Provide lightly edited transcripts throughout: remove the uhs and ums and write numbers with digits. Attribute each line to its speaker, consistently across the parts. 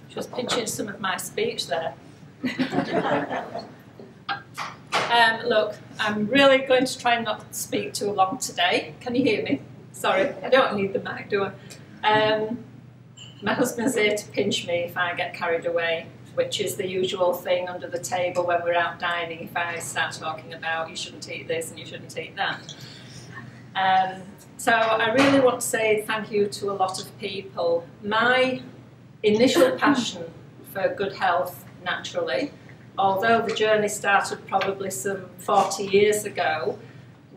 Speaker 1: She was pinching some of my speech there. Look, I'm really going to try not to speak too long today. Can you hear me? Sorry, I don't need the mic, do I? My husband's here to pinch me if I get carried away, which is the usual thing under the table when we're out dining. If I start talking about you shouldn't eat this and you shouldn't eat that. So I really want to say thank you to a lot of people. My initial passion for good health naturally, although the journey started probably some 40 years ago,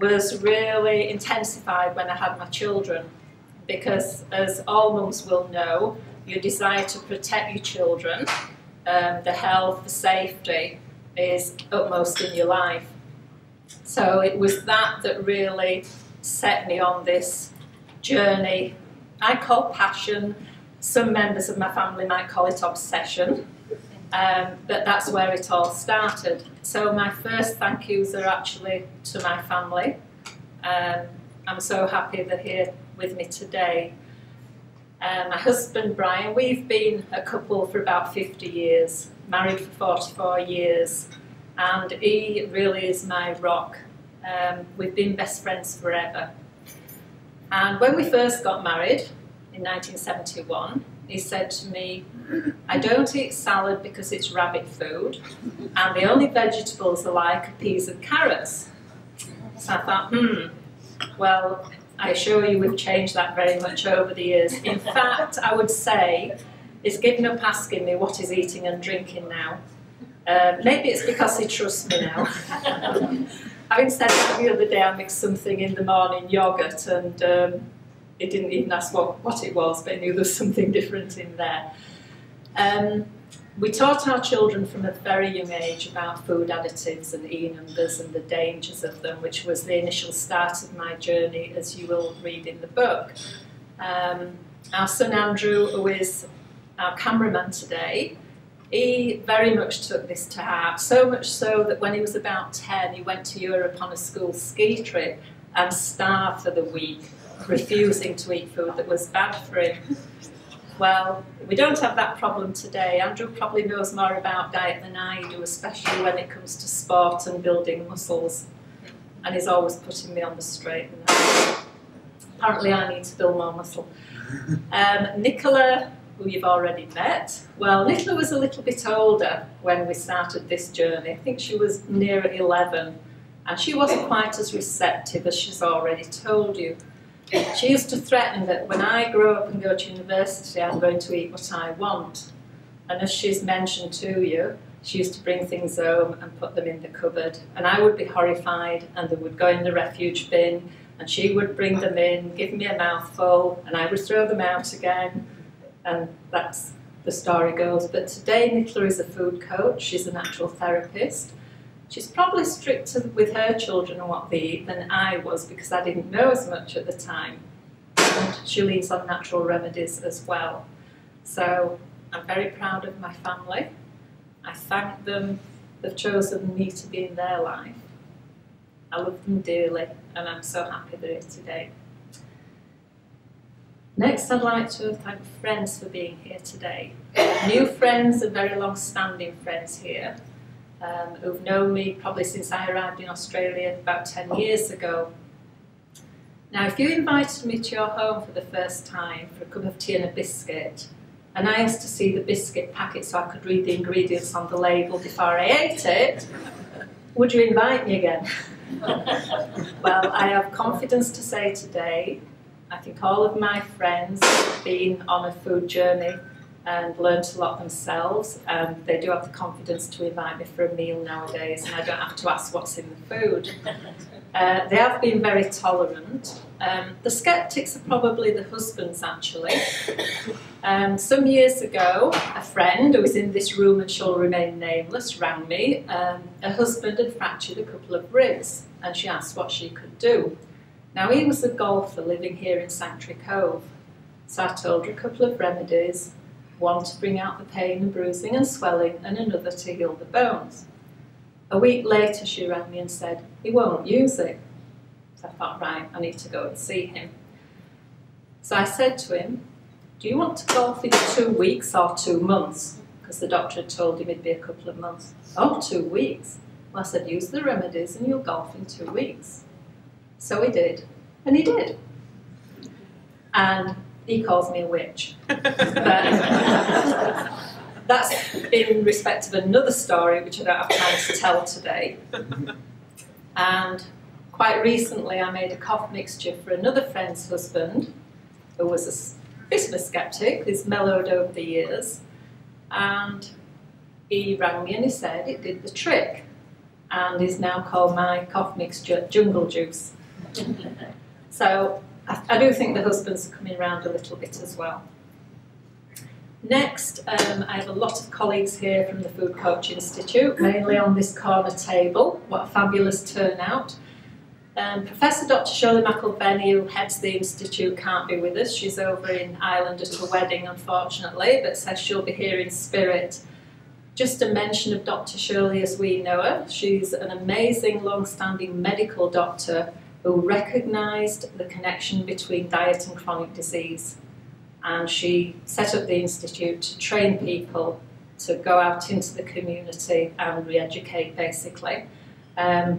Speaker 1: was really intensified when I had my children. Because as all mums will know, your desire to protect your children, the health, the safety is utmost in your life. So it was that really set me on this journey I call passion. Some members of my family might call it obsession, but that's where it all started. So my first thank yous are actually to my family. I'm so happy they're here with me today. My husband Brian, we've been a couple for about 50 years, married for 44 years, and he really is my rock. We've been best friends forever. And when we first got married in 1971, he said to me, I don't eat salad because it's rabbit food, and the only vegetables I like are peas and carrots. So I thought, well, I assure you we've changed that very much over the years. In fact, I would say he's given up asking me what he's eating and drinking now. Maybe it's because he trusts me now. Having said that, the other day I mixed something in the morning, yoghurt, and he didn't even ask what it was, but he knew there was something different in there. We taught our children from a very young age about food additives and E-numbers and the dangers of them, which was the initial start of my journey, as you will read in the book. Our son Andrew, who is our cameraman today, he very much took this to heart, so much so that when he was about 10, he went to Europe on a school ski trip and starved for the week, refusing to eat food that was bad for him. Well, we don't have that problem today. Andrew probably knows more about diet than I do, especially when it comes to sport and building muscles. And he's always putting me on the straight and narrow. Apparently I need to build more muscle. Nicola, who you've already met. Well, Nicola was a little bit older when we started this journey. I think she was near 11. And she wasn't quite as receptive as she's already told you. She used to threaten that when I grow up and go to university, I'm going to eat what I want. And as she's mentioned to you, she used to bring things home and put them in the cupboard. And I would be horrified, and they would go in the refuge bin, and she would bring them in, give me a mouthful, and I would throw them out again. And that's the story goes. But today, Nicola is a food coach. She's a natural therapist. She's probably stricter with her children and what they eat than I was, because I didn't know as much at the time. And she leans on natural remedies as well. So I'm very proud of my family. I thank them. They've chosen me to be in their life. I love them dearly, and I'm so happy they're here today. Next, I'd like to thank friends for being here today. New friends and very long-standing friends here. Who've known me probably since I arrived in Australia about 10 years ago. Now, if you invited me to your home for the first time for a cup of tea and a biscuit, and I asked to see the biscuit packet so I could read the ingredients on the label before I ate it, would you invite me again? Well, I have confidence to say today, I think all of my friends have been on a food journey and learnt a lot themselves, and they do have the confidence to invite me for a meal nowadays, and I don't have to ask what's in the food. They have been very tolerant. The sceptics are probably the husbands, actually. Some years ago, a friend who is in this room and shall remain nameless rang me. Her husband had fractured a couple of ribs, and she asked what she could do. Now, he was a golfer living here in Sanctuary Cove, so I told her a couple of remedies. One to bring out the pain and bruising and swelling, and another to heal the bones. A week later she rang me and said, he won't use it. So I thought, right, I need to go and see him. So I said to him, do you want to golf in 2 weeks or 2 months? Because the doctor had told him it'd be a couple of months. Oh, 2 weeks. Well, I said, use the remedies and you'll golf in 2 weeks. So he did, and he did. And he calls me a witch. But that's in respect of another story, which I don't have time to tell today. And quite recently, I made a cough mixture for another friend's husband, who was a bit of a skeptic. He's mellowed over the years. And he rang me and he said it did the trick. And he's now called my cough mixture Jungle Juice. So I do think the husbands are coming around a little bit as well. Next, I have a lot of colleagues here from the Food Coach Institute, mainly on this corner table. What a fabulous turnout. Professor Dr. Shirley McElvenny, who heads the Institute, can't be with us. She's over in Ireland at a wedding, unfortunately, but says she'll be here in spirit. Just a mention of Dr. Shirley as we know her. She's an amazing, long-standing medical doctor who recognised the connection between diet and chronic disease. And she set up the Institute to train people to go out into the community and re-educate, basically.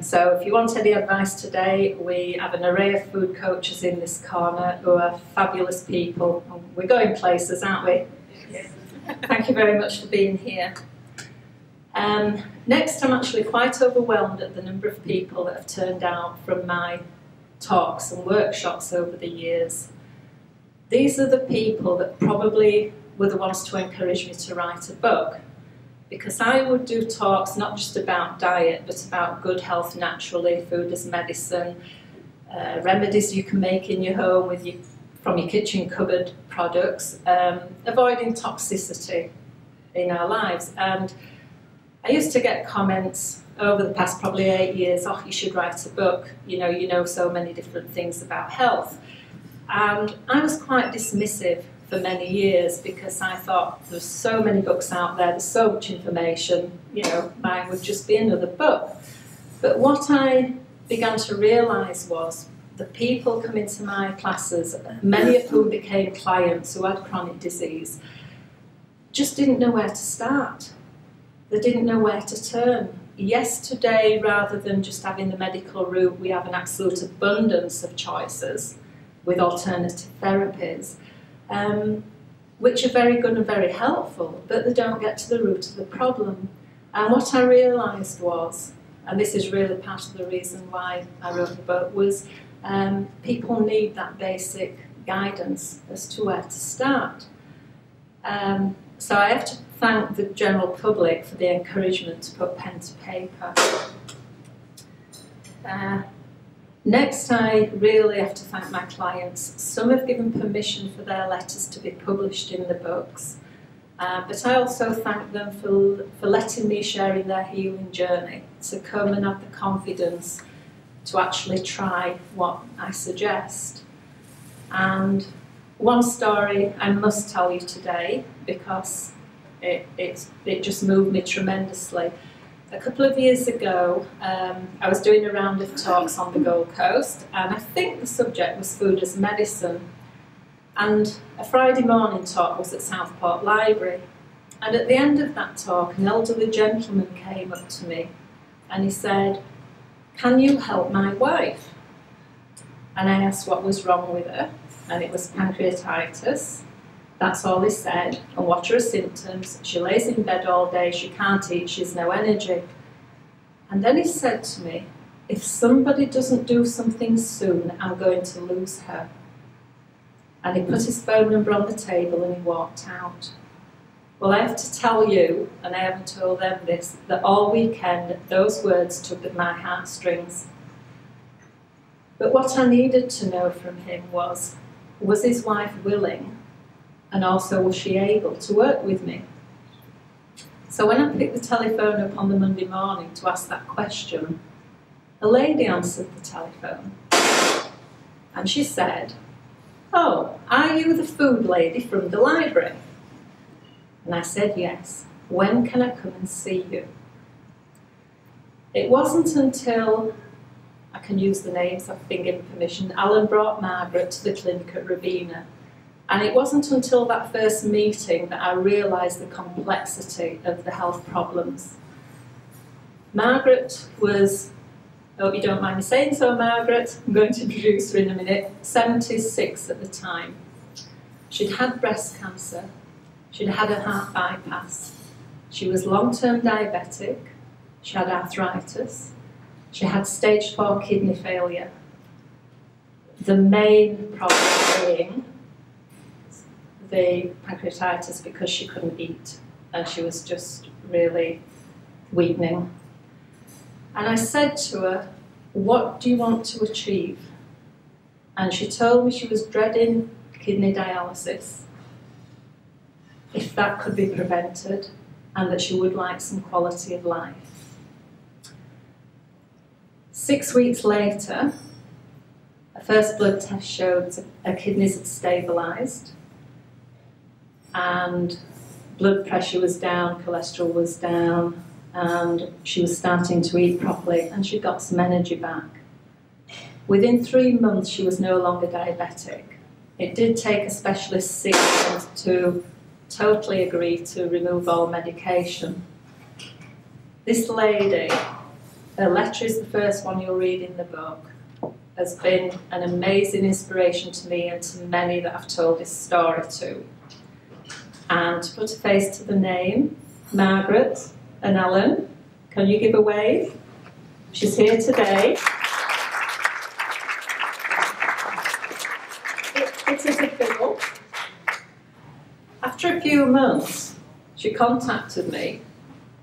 Speaker 1: So if you want any advice today, we have an array of food coaches in this corner who are fabulous people. We're going places, aren't we? Yes. Thank you very much for being here. Next, I'm actually quite overwhelmed at the number of people that have turned out from my talks and workshops over the years. These are the people that probably were the ones to encourage me to write a book, because I would do talks not just about diet, but about good health naturally, food as medicine, remedies you can make in your home with from your kitchen cupboard products, avoiding toxicity in our lives. And I used to get comments over the past probably 8 years, oh, you should write a book, you know so many different things about health. And I was quite dismissive for many years because I thought there's so many books out there, there's so much information, mine would just be another book. But what I began to realise was the people coming to my classes, many of whom became clients who had chronic disease, just didn't know where to start. They didn't know where to turn. Yes, today, rather than just having the medical route, we have an absolute abundance of choices with alternative therapies, which are very good and very helpful, but they don't get to the root of the problem. And what I realised was, and this is really part of the reason why I wrote the book, was people need that basic guidance as to where to start. So I have to thank the general public for the encouragement to put pen to paper. Next, I really have to thank my clients. Some have given permission for their letters to be published in the books, but I also thank them for letting me share in their healing journey, to come and have the confidence to actually try what I suggest. And one story I must tell you today, because it just moved me tremendously. A couple of years ago, I was doing a round of talks on the Gold Coast, and I think the subject was food as medicine. And a Friday morning talk was at Southport Library. And at the end of that talk, an elderly gentleman came up to me and he said, "Can you help my wife?" And I asked what was wrong with her, and it was pancreatitis. That's all he said. And what are her symptoms? She lays in bed all day, she can't eat, she's no energy. And then he said to me, if somebody doesn't do something soon, I'm going to lose her. And he put his phone number on the table and he walked out. Well, I have to tell you, and I haven't told them this, that all weekend those words tugged at my heartstrings. But what I needed to know from him was his wife willing? And also, was she able to work with me? So when I picked the telephone up on the Monday morning to ask that question, a lady answered the telephone. And she said, "Oh, are you the food lady from the library?" And I said, "Yes. When can I come and see you?" It wasn't until, I can use the names, I've been given permission, Alan brought Margaret to the clinic at Rabina. And it wasn't until that first meeting that I realised the complexity of the health problems. Margaret was, I hope you don't mind me saying so, Margaret, I'm going to introduce her in a minute, 76 at the time. She'd had breast cancer, she'd had a heart bypass, she was long-term diabetic, she had arthritis, she had stage 4 kidney failure. The main problem being the pancreatitis, because she couldn't eat and she was just really weakening. And I said to her, what do you want to achieve? And she told me she was dreading kidney dialysis, if that could be prevented, and that she would like some quality of life. 6 weeks later, a first blood test showed her kidneys had stabilised, and blood pressure was down, cholesterol was down, and she was starting to eat properly, and she got some energy back. Within 3 months, she was no longer diabetic. It did take a specialist 6 months to totally agree to remove all medication. This lady, her letter is the first one you'll read in the book, has been an amazing inspiration to me and to many that I've told this story to. And to put a face to the name, Margaret and Ellen, can you give a wave? She's here today. It is a fiddle. After a few months, she contacted me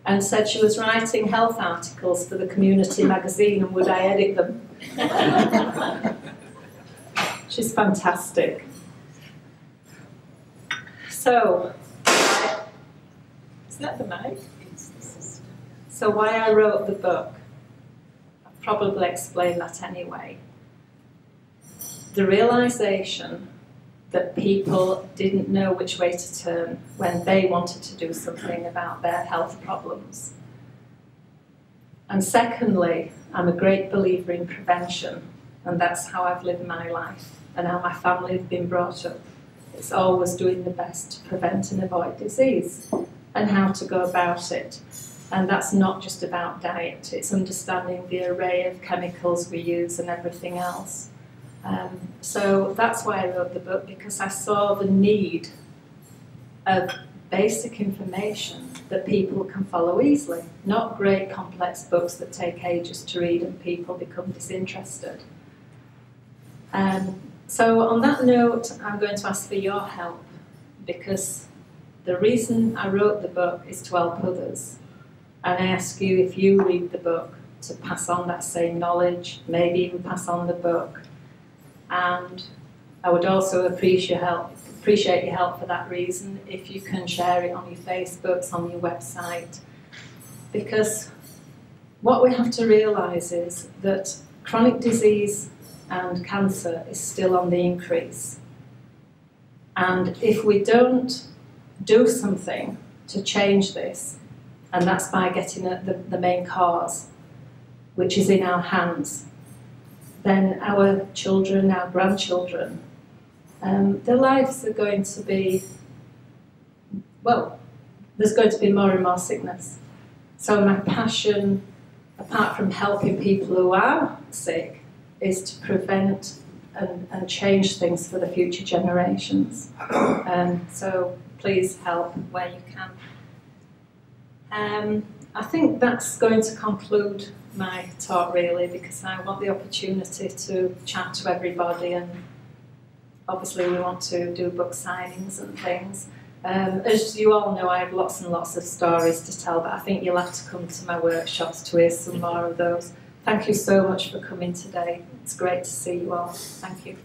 Speaker 1: and said she was writing health articles for the community magazine and would I edit them. She's fantastic. So, is that the mic? So why I wrote the book, I've probably explained that anyway. The realisation that people didn't know which way to turn when they wanted to do something about their health problems. And secondly, I'm a great believer in prevention, and that's how I've lived my life and how my family have been brought up. It's always doing the best to prevent and avoid disease and how to go about it. And that's not just about diet, it's understanding the array of chemicals we use and everything else. So that's why I wrote the book, because I saw the need of basic information that people can follow easily, not great complex books that take ages to read and people become disinterested. So on that note, I'm going to ask for your help, because the reason I wrote the book is to help others. And I ask you, if you read the book, to pass on that same knowledge, maybe even pass on the book. And I would also appreciate your help for that reason, if you can share it on your Facebooks, on your website. Because what we have to realise is that chronic disease and cancer is still on the increase. And if we don't do something to change this, and that's by getting at the main cause, which is in our hands, then our children, our grandchildren, their lives are going to be, well, there's going to be more and more sickness. So my passion, apart from helping people who are sick, is to prevent and change things for the future generations. So please help where you can. I think that's going to conclude my talk really, because I want the opportunity to chat to everybody, and obviously we want to do book signings and things. As you all know, I have lots and lots of stories to tell, but I think you'll have to come to my workshops to hear some more of those. Thank you so much for coming today. It's great to see you all. Thank you.